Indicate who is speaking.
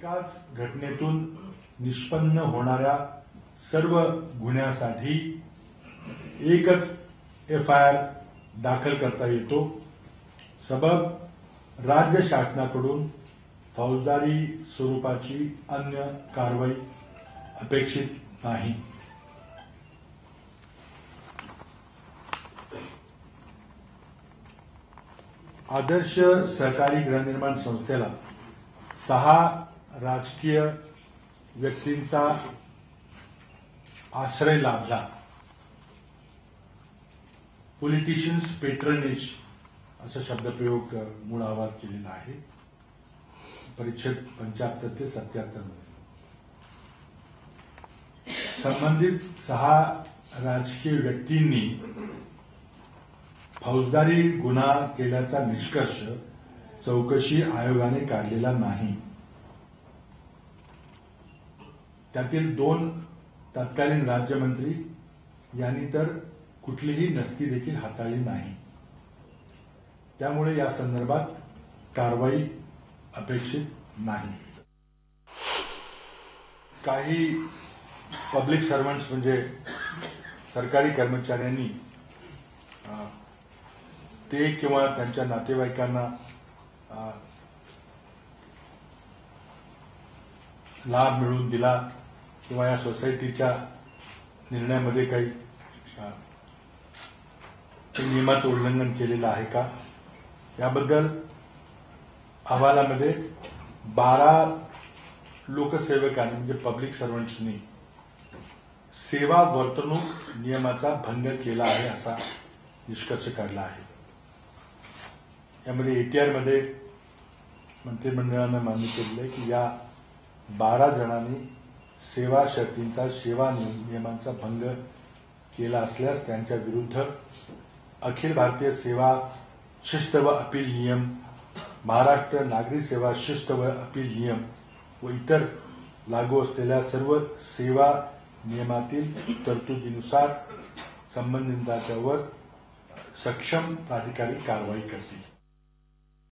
Speaker 1: एकाच घटनेतून निष्पन्न होणाऱ्या सर्व गुन्ह्यासाठी एकच एफआयआर दाखल करता येतो। सबब राज्य शासनाकडून फौजदारी स्वरूपाची अन्य कारवाई अपेक्षित नाही। आदर्श सहकारी गृहनिर्माण संस्थेला 6 राजकीय व्यक्तींचा आश्रय लाभला। पॉलिटिशियन्स पेट्रनेज असा शब्दप्रयोग मूळ आवाज केलेला आहे परिच्छेद 75 ते 77 मध्ये। संबंधित 6 राजकीय व्यक्तींनी फौजदारी गुन्हा केल्याचा निष्कर्ष चौकशी आयोगाने काढलेला नाही। त्यातील 2 तत्कालीन राज्यमंत्री यांनी तर कुठलीही नस्ती देखील हाताळली नाही। त्यामुळे या संदर्भात कारवाई अपेक्षित नाही। काही पब्लिक सर्वंट्स म्हणजे सरकारी कर्मचाऱ्यांनी ते किंवा त्यांच्या नातेवाईकांना लाभ मिळवून दिला किंवा या सोसायटीच्या निर्णयामध्ये काही नियमाचं उल्लंघन केलेलं आहे का याबद्दल अहवालामध्ये 12 लोकसेवकांनी म्हणजे पब्लिक सर्वंट्सनी सेवा वर्तणूक नियमाचा भंग केला आहे असा निष्कर्ष काढला आहे। यामध्ये एटीआर मध्ये मंत्रिमंडळानं मान्य केले की या 12 जणांनी सेवा शर्तींचा सेवा नियमांचा भंग केला असल्यास त्यांच्या विरुद्ध अखिल भारतीय सेवा शिस्त व अपील नियम, महाराष्ट्र नागरी सेवा शिस्त व अपील नियम व इतर लागू असलेल्या सर्व सेवा नियमातील तरतुदीनुसार संबंधितांच्यावर सक्षम प्राधिकारी कारवाई करतील।